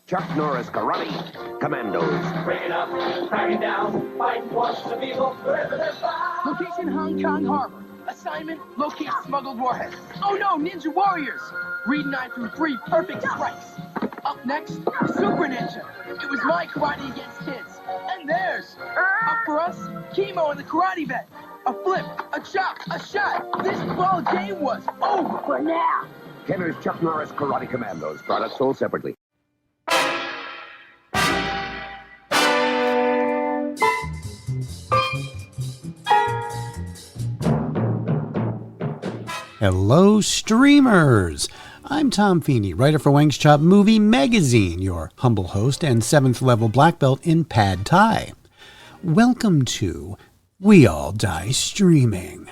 Chuck Norris Karate Commandos. Bring it up, crack it down, fight, wash the people wherever they're found. Location Hong Kong Harbor. Assignment, locate smuggled warheads. Oh no, Ninja Warriors! Read 9 through 3, perfect strikes. Up next, Super Ninja. It was my karate against kids. And theirs. Up for us, chemo in the karate vet. A flip, a chop, a shot. This ball game was over for now. Kenner's Chuck Norris Karate Commandos. Products sold separately. Hello, streamers! I'm Tom Feeney, writer for Wang's Chop Movie Magazine, your humble host and 7th level black belt in Pad Thai. Welcome to We All Die Streaming,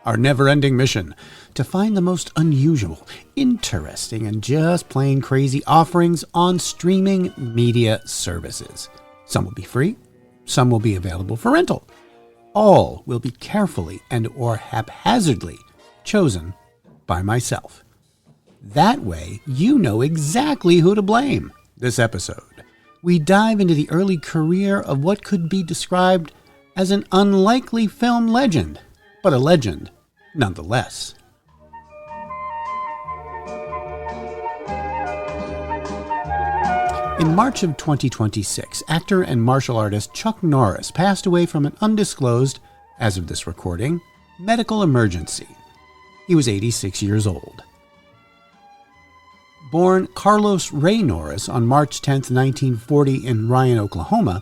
our never-ending mission to find the most unusual, interesting, and just plain crazy offerings on streaming media services. Some will be free, some will be available for rental. All will be carefully and or haphazardly chosen by myself. That way, you know exactly who to blame. This episode, we dive into the early career of what could be described as an unlikely film legend, but a legend nonetheless. In March of 2026, actor and martial artist Chuck Norris passed away from an undisclosed, as of this recording, medical emergency. He was 86 years old. Born Carlos Ray Norris on March 10, 1940 in Ryan, Oklahoma,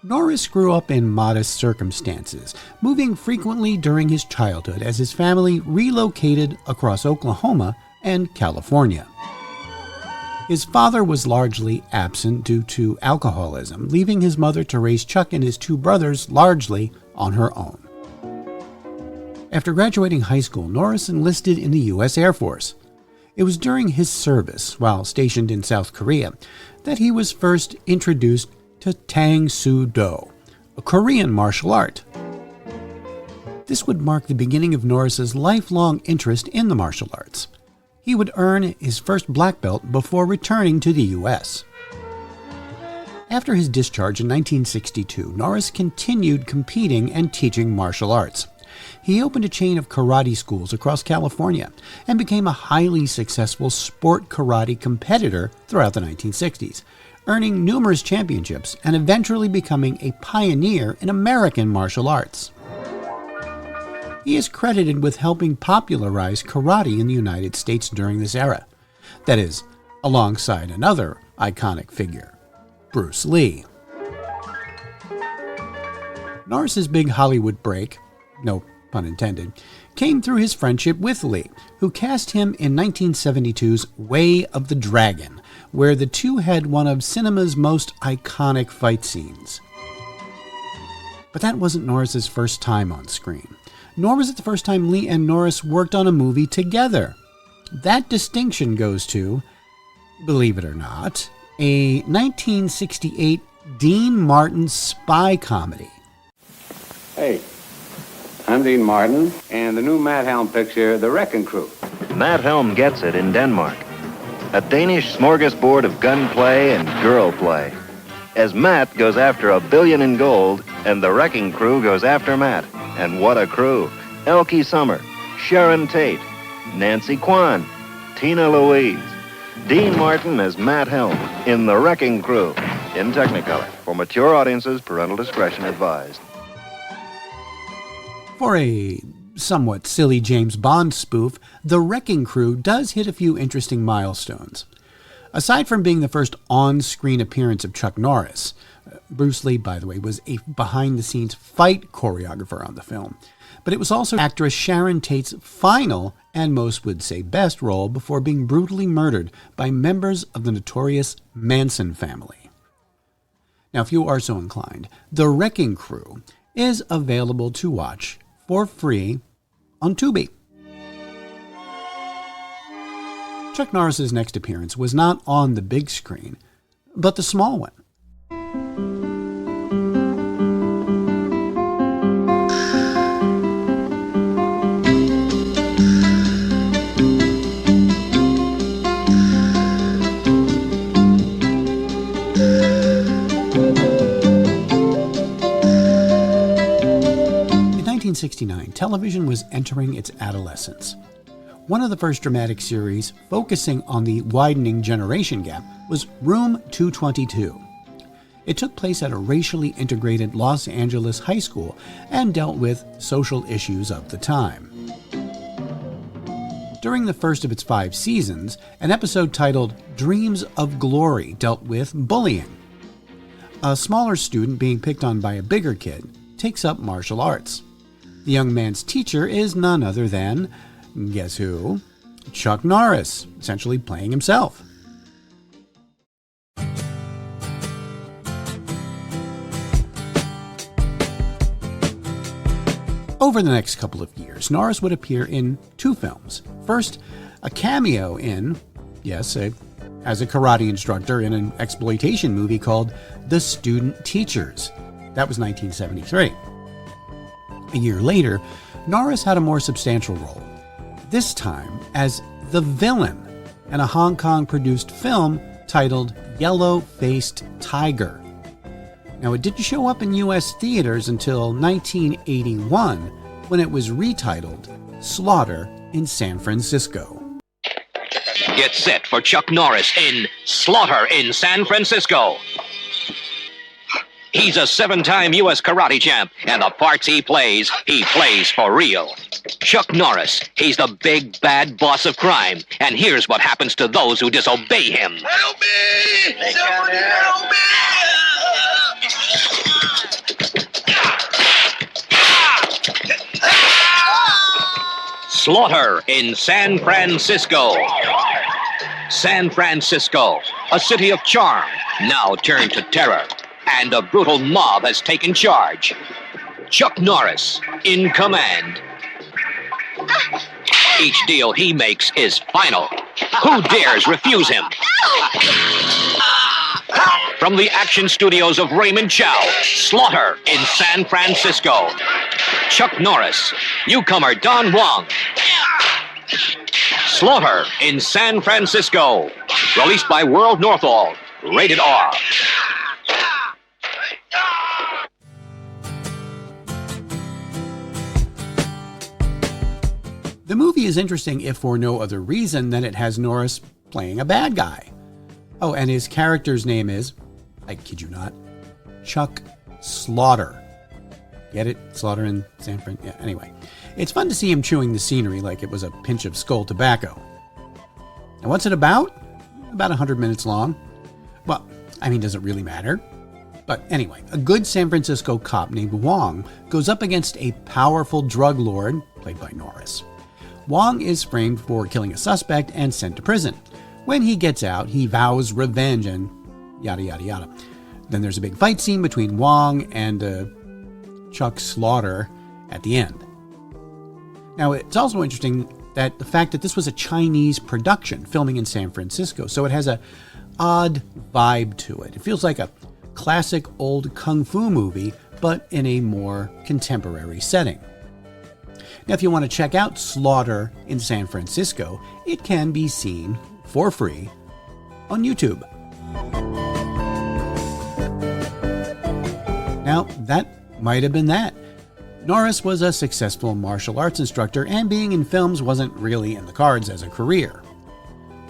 Norris grew up in modest circumstances, moving frequently during his childhood as his family relocated across Oklahoma and California. His father was largely absent due to alcoholism, leaving his mother to raise Chuck and his 2 brothers largely on her own. After graduating high school, Norris enlisted in the U.S. Air Force. It was during his service, while stationed in South Korea, that he was first introduced to Tang Soo Do, a Korean martial art. This would mark the beginning of Norris's lifelong interest in the martial arts. He would earn his first black belt before returning to the U.S. After his discharge in 1962, Norris continued competing and teaching martial arts. He opened a chain of karate schools across California and became a highly successful sport karate competitor throughout the 1960s, earning numerous championships and eventually becoming a pioneer in American martial arts. He is credited with helping popularize karate in the United States during this era. That is, alongside another iconic figure, Bruce Lee. Norris's big Hollywood break, no pun intended, came through his friendship with Lee, who cast him in 1972's Way of the Dragon, where the two had one of cinema's most iconic fight scenes. But that wasn't Norris's first time on screen, nor was it the first time Lee and Norris worked on a movie together. That distinction goes to, believe it or not, a 1968 Dean Martin spy comedy. Hey, I'm Dean Martin, and the new Matt Helm picture, The Wrecking Crew. Matt Helm gets it in Denmark. A Danish smorgasbord of gunplay and girl play. As Matt goes after $1 billion in gold, and the Wrecking Crew goes after Matt. And what a crew. Elkie Summer, Sharon Tate, Nancy Kwan, Tina Louise. Dean Martin as Matt Helm in The Wrecking Crew in Technicolor. For mature audiences, parental discretion advised. For a somewhat silly James Bond spoof, The Wrecking Crew does hit a few interesting milestones. Aside from being the first on-screen appearance of Chuck Norris, Bruce Lee, by the way, was a behind-the-scenes fight choreographer on the film, but it was also actress Sharon Tate's final, and most would say best, role before being brutally murdered by members of the notorious Manson family. Now, if you are so inclined, The Wrecking Crew is available to watch for free on Tubi. Chuck Norris's next appearance was not on the big screen, but the small one. In 1969, television was entering its adolescence. One of the first dramatic series focusing on the widening generation gap was Room 222. It took place at a racially integrated Los Angeles high school and dealt with social issues of the time. During the first of its 5 seasons, an episode titled Dreams of Glory dealt with bullying. A smaller student being picked on by a bigger kid takes up martial arts. The young man's teacher is none other than, guess who? Chuck Norris, essentially playing himself. Over the next couple of years, Norris would appear in 2 films. First, a cameo in, as a karate instructor in an exploitation movie called The Student Teachers. That was 1973. A year later, Norris had a more substantial role, this time as the villain in a Hong Kong-produced film titled Yellow-Faced Tiger. Now, it didn't show up in U.S. theaters until 1981, when it was retitled Slaughter in San Francisco. Get set for Chuck Norris in Slaughter in San Francisco. He's a 7-time U.S. karate champ, and the parts he plays for real. Chuck Norris, he's the big, bad boss of crime, and here's what happens to those who disobey him. Help me! Somebody help me! Slaughter in San Francisco. San Francisco, a city of charm, now turned to terror, and a brutal mob has taken charge. Chuck Norris in command. Each deal he makes is final. Who dares refuse him? From the action studios of Raymond Chow, Slaughter in San Francisco. Chuck Norris, newcomer Don Wong. Slaughter in San Francisco. Released by World Northall. Rated R. The movie is interesting if for no other reason than it has Norris playing a bad guy. Oh, and his character's name is, I kid you not, Chuck Slaughter. Get it? Slaughter in San Fran. Yeah, anyway. It's fun to see him chewing the scenery like it was a pinch of skull tobacco. And what's it about? About 100 minutes long. Well, does it really matter? But anyway, a good San Francisco cop named Wong goes up against a powerful drug lord, played by Norris. Wong is framed for killing a suspect and sent to prison. When he gets out, he vows revenge and yada yada yada. Then there's a big fight scene between Wong and Chuck Slaughter at the end. Now, it's also interesting that the fact that this was a Chinese production filming in San Francisco, so it has a odd vibe to it. It feels like a classic old kung fu movie, but in a more contemporary setting. Now, if you want to check out Slaughter in San Francisco, it can be seen for free on YouTube. Now, that might have been that. Norris was a successful martial arts instructor, and being in films wasn't really in the cards as a career.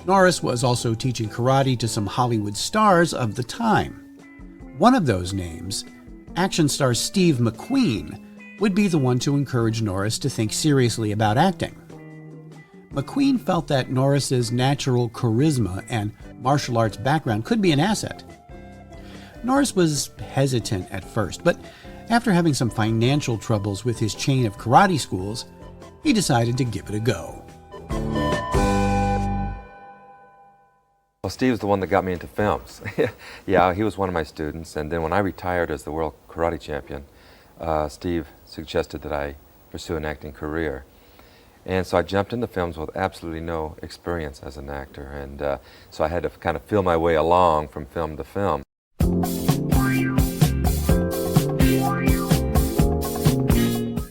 Norris was also teaching karate to some Hollywood stars of the time. One of those names, action star Steve McQueen, would be the one to encourage Norris to think seriously about acting. McQueen felt that Norris's natural charisma and martial arts background could be an asset. Norris was hesitant at first, but after having some financial troubles with his chain of karate schools, he decided to give it a go. Well, Steve's the one that got me into films. Yeah, he was one of my students, and then when I retired as the world karate champion, Steve suggested that I pursue an acting career. And so I jumped into films with absolutely no experience as an actor, and so I had to kind of feel my way along from film to film.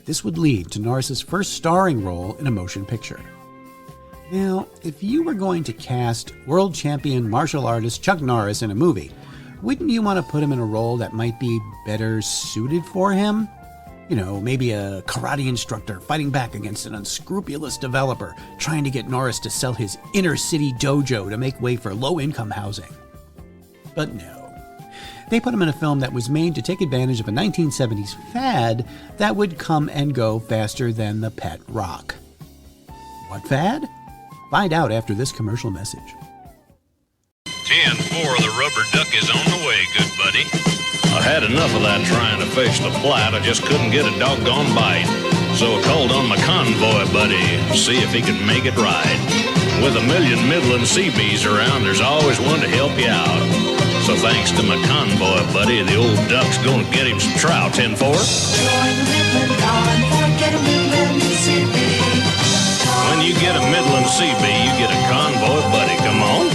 This would lead to Norris's first starring role in a motion picture. Now, if you were going to cast world champion martial artist Chuck Norris in a movie, wouldn't you want to put him in a role that might be better suited for him? You know, maybe a karate instructor fighting back against an unscrupulous developer trying to get Norris to sell his inner city dojo to make way for low-income housing. But no. They put him in a film that was made to take advantage of a 1970s fad that would come and go faster than the pet rock. What fad? Find out after this commercial message. 10-4, the rubber duck is on the way, good buddy. I had enough of that trying to fish the Platte. I just couldn't get a doggone bite. So I called on my convoy buddy to see if he could make it right. With a million Midland Seabees around, there's always one to help you out. So thanks to my convoy buddy, the old duck's gonna get him some trout. 10-4. Join the Midland Convoy, get a Midland CB. When you get a Midland CB, you get a convoy buddy. Come on.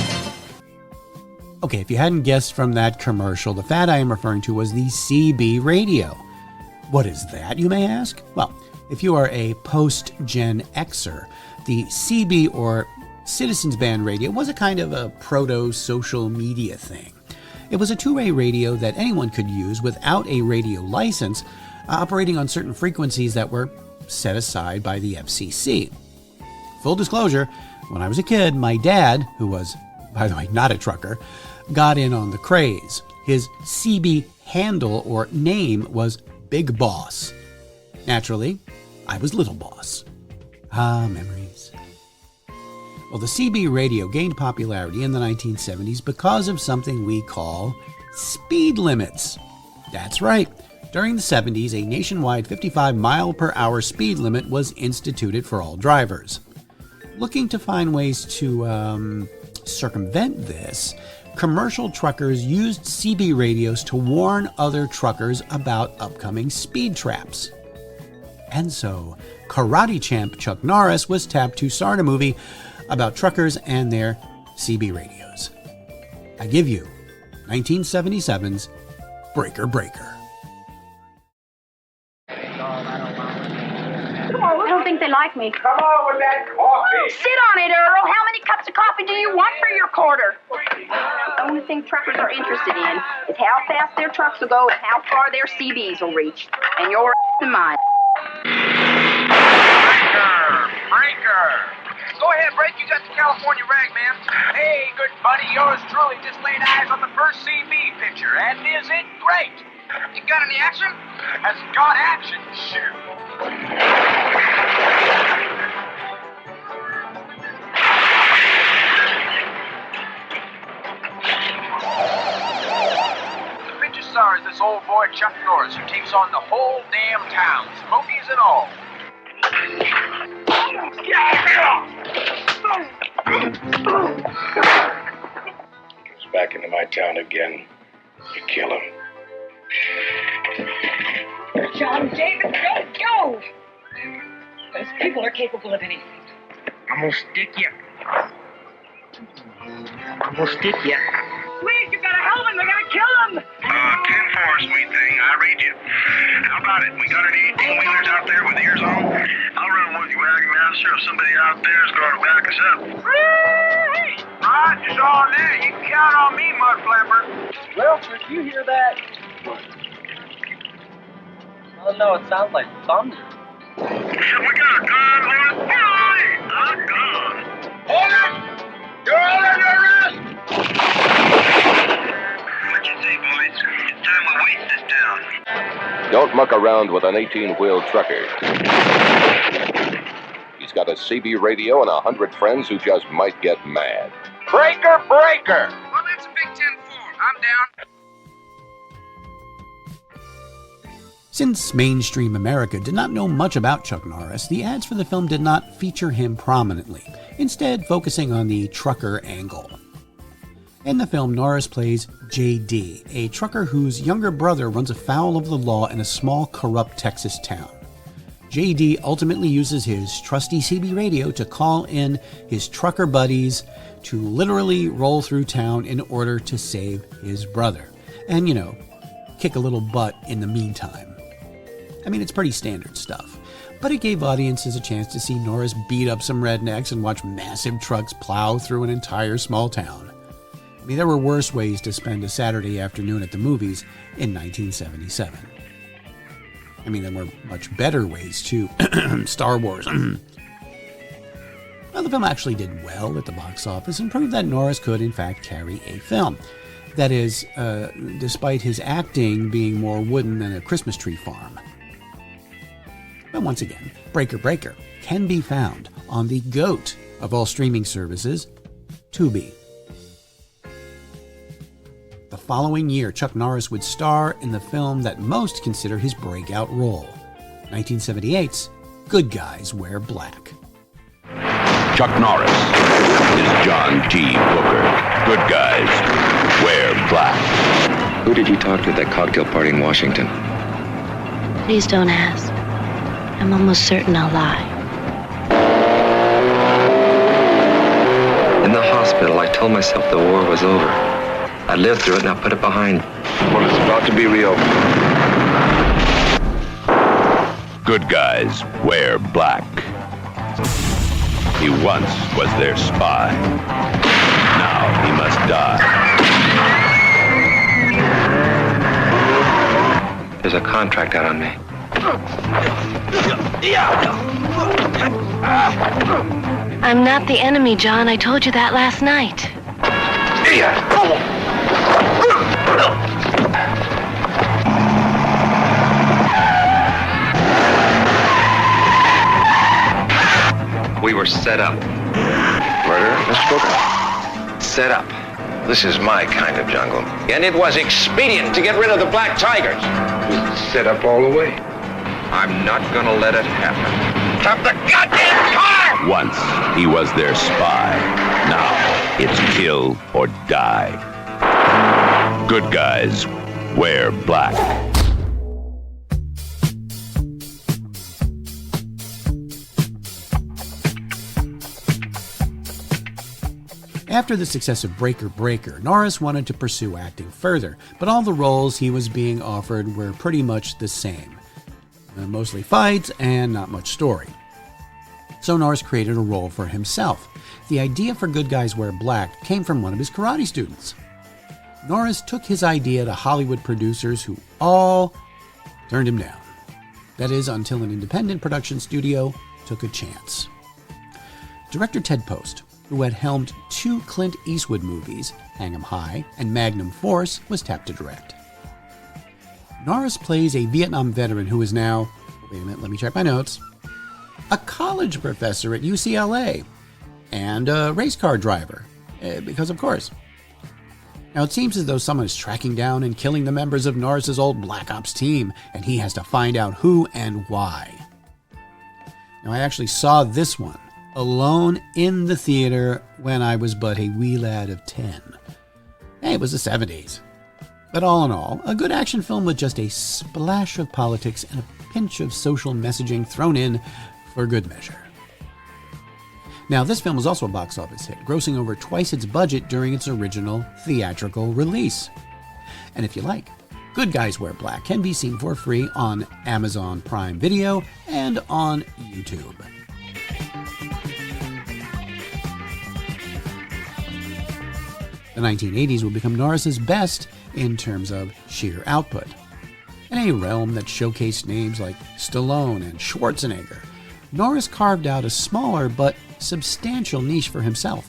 Okay, if you hadn't guessed from that commercial, the fad I am referring to was the CB radio. What is that, you may ask? Well, if you are a post-Gen Xer, the CB or Citizens Band radio was a kind of a proto-social media thing. It was a two-way radio that anyone could use without a radio license, operating on certain frequencies that were set aside by the FCC. Full disclosure, when I was a kid, my dad, who was, by the way, not a trucker, got in on the craze. His CB handle or name was Big Boss. Naturally, I was Little Boss. Ah, memories. Well, the CB radio gained popularity in the 1970s because of something we call speed limits. That's right. During the 70s, a nationwide 55-mile-per-hour speed limit was instituted for all drivers. Looking to find ways to circumvent this, commercial truckers used CB radios to warn other truckers about upcoming speed traps. And so, karate champ Chuck Norris was tapped to star in a movie about truckers and their CB radios. I give you 1977's Breaker Breaker. I don't think they like me. Come on with that coffee. Sit on it, Earl. How many cups of coffee do you want for your quarter? The only thing truckers are interested in is how fast their trucks will go and how far their CBs will reach. And your and mine. Breaker. Go ahead, Break. You got the California rag, man. Hey, good buddy. Yours truly just laid eyes on the first CB picture. And is it great? You got any action? Has it got action? Shoot. The picture star is this old boy, Chuck Norris, who takes on the whole damn town, smokies and all. He's back into my town again. You kill him. John David, go! Those people are capable of anything. I'm gonna stick you. Please, you gotta help him. They're gonna kill him. 10-4, sweet thing. I read you. How about it? We got any 18-wheelers out there with ears on? I'll run with you, wagon master, if somebody out there is going to back us up. Roger's on there. You can count on me, mud flapper. Wilfred, you hear that? Oh no, it sounds like thunder. We got a gun, boys. A gun. Hold it! You're under arrest! What you say, boys? It's time we waste this town. Don't muck around with an 18-wheel trucker. He's got a CB radio and 100 friends who just might get mad. Breaker, breaker! Well, that's a big 10-4. I'm down. Since mainstream America did not know much about Chuck Norris, the ads for the film did not feature him prominently, instead focusing on the trucker angle. In the film, Norris plays J.D., a trucker whose younger brother runs afoul of the law in a small, corrupt Texas town. J.D. ultimately uses his trusty CB radio to call in his trucker buddies to literally roll through town in order to save his brother. And, kick a little butt in the meantime. I mean, it's pretty standard stuff. But it gave audiences a chance to see Norris beat up some rednecks and watch massive trucks plow through an entire small town. mean, there were worse ways to spend a Saturday afternoon at the movies in 1977. I mean, there were much better ways, too. Star Wars. Well, the film actually did well at the box office and proved that Norris could, in fact, carry a film. That is, despite his acting being more wooden than a Christmas tree farm. But once again, Breaker Breaker can be found on the GOAT of all streaming services, Tubi. The following year, Chuck Norris would star in the film that most consider his breakout role, 1978's Good Guys Wear Black. Chuck Norris is John T. Booker. Good Guys Wear Black. Who did you talk to at that cocktail party in Washington? Please don't ask. I'm almost certain I'll lie. In the hospital, I told myself the war was over. I lived through it and I put it behind. Well, it's about to be reopened. Good Guys Wear Black. He once was their spy. Now he must die. There's a contract out on me. I'm not the enemy, John. I told you that last night. We were set up. Murder, Mr. Booker? Set up. This is my kind of jungle. And it was expedient to get rid of the black tigers. Set up all the way. I'm not gonna let it happen. Stop the goddamn car! Once he was their spy. Now it's kill or die. Good Guys Wear Black. After the success of Breaker Breaker, Norris wanted to pursue acting further, but all the roles he was being offered were pretty much the same. Mostly fights and not much story. So Norris created a role for himself. The idea for Good Guys Wear Black came from one of his karate students. Norris took his idea to Hollywood producers who all turned him down. That is, until an independent production studio took a chance. Director Ted Post, who had helmed 2 Clint Eastwood movies, Hang 'em High and Magnum Force, was tapped to direct. Norris plays a Vietnam veteran who is now, wait a minute, let me check my notes, a college professor at UCLA and a race car driver, because of course. Now it seems as though someone is tracking down and killing the members of Norris's old Black Ops team, and he has to find out who and why. Now I actually saw this one alone in the theater when I was but a wee lad of 10. Hey, it was the 70s. But all in all, a good action film with just a splash of politics and a pinch of social messaging thrown in for good measure. Now, this film was also a box office hit, grossing over twice its budget during its original theatrical release. And if you like, Good Guys Wear Black can be seen for free on Amazon Prime Video and on YouTube. The 1980s would become Norris's best in terms of sheer output. In a realm that showcased names like Stallone and Schwarzenegger, Norris carved out a smaller but substantial niche for himself.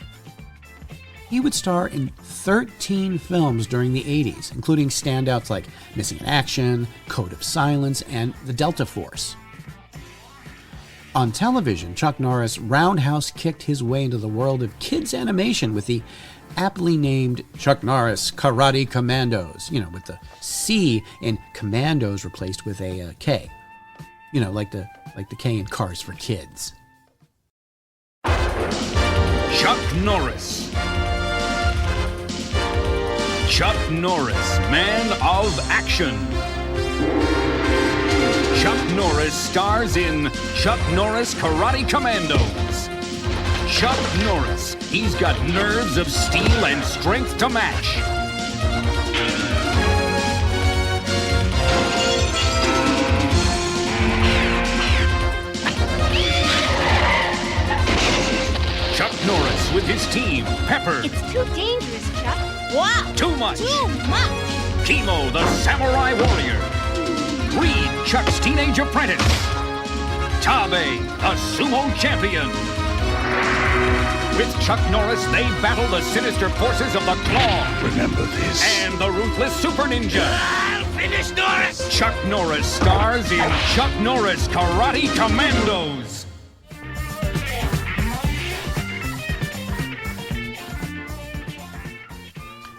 He would star in 13 films during the 80s, including standouts like Missing in Action, Code of Silence, and The Delta Force. On television, Chuck Norris roundhouse kicked his way into the world of kids animation with the aptly named Chuck Norris Karate Commandos, with the C in Commandos replaced with a K. Like the K in Cars for Kids. Chuck Norris. Chuck Norris, man of action. Chuck Norris stars in Chuck Norris Karate Commandos. Chuck Norris, he's got nerves of steel and strength to match. Chuck Norris with his team, Pepper. It's too dangerous, Chuck. Wow. Too much. Too much. Chemo, the samurai warrior. Reed, Chuck's teenage apprentice. Tabe, a sumo champion. With Chuck Norris, they battle the sinister forces of the Claw. Remember this. And the ruthless Super Ninja. I'll finish Norris. Chuck Norris stars in Chuck Norris Karate Commandos.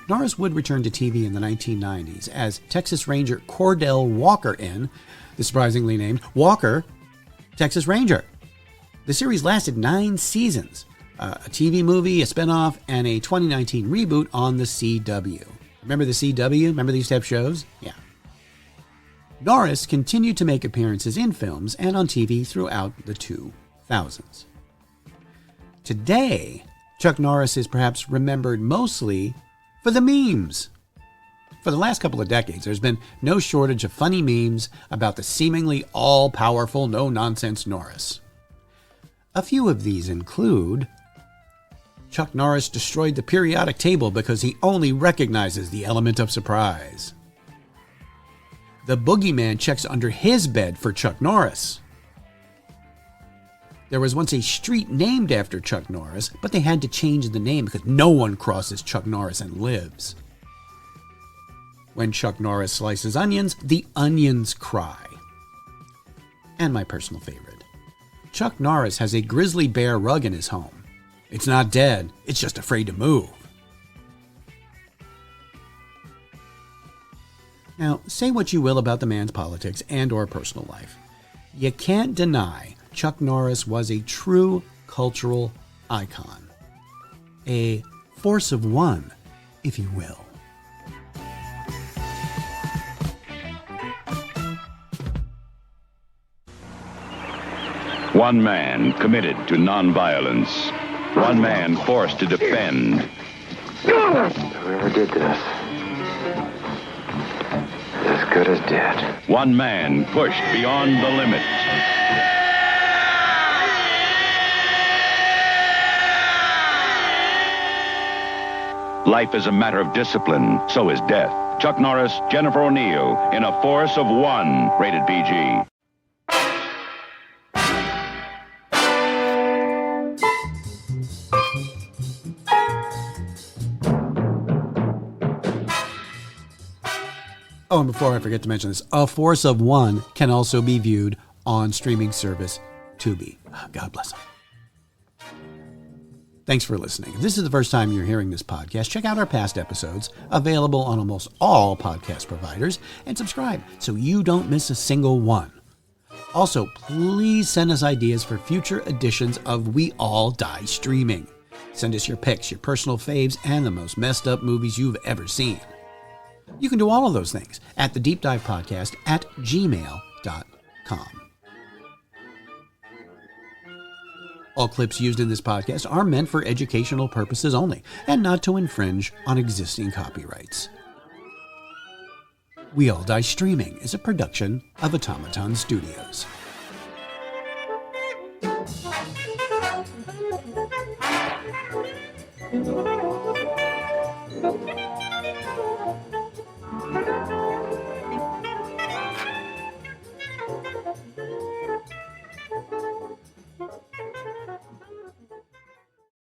Norris would return to TV in the 1990s as Texas Ranger Cordell Walker in the surprisingly named Walker, Texas Ranger. The series lasted 9 seasons, a TV movie, a spinoff, and a 2019 reboot on the CW. Remember the CW? Remember they used to have shows? Yeah. Norris continued to make appearances in films and on TV throughout the 2000s. Today, Chuck Norris is perhaps remembered mostly for the memes. For the last couple of decades, there's been no shortage of funny memes about the seemingly all-powerful, no-nonsense Norris. A few of these include: Chuck Norris destroyed the periodic table because he only recognizes the element of surprise. The boogeyman checks under his bed for Chuck Norris. There was once a street named after Chuck Norris, but they had to change the name because no one crosses Chuck Norris and lives. When Chuck Norris slices onions, the onions cry. And my personal favorite: Chuck Norris has a grizzly bear rug in his home. It's not dead, it's just afraid to move. Now, say what you will about the man's politics and or personal life. You can't deny Chuck Norris was a true cultural icon. A force of one, if you will. One man committed to nonviolence. One man forced to defend. Whoever did this is as good as dead. One man pushed beyond the limit. Life is a matter of discipline, so is death. Chuck Norris, Jennifer O'Neill, in A Force of One, rated PG. Oh, and before I forget to mention this, A Force of One can also be viewed on streaming service Tubi. God bless them. Thanks for listening. If this is the first time you're hearing this podcast, check out our past episodes, available on almost all podcast providers, and subscribe so you don't miss a single one. Also, please send us ideas for future editions of We All Die Streaming. Send us your picks, your personal faves, and the most messed up movies you've ever seen. You can do all of those things at the Deep Dive Podcast at gmail.com. All clips used in this podcast are meant for educational purposes only and not to infringe on existing copyrights. We All Die Streaming is a production of Automaton Studios. Thank you.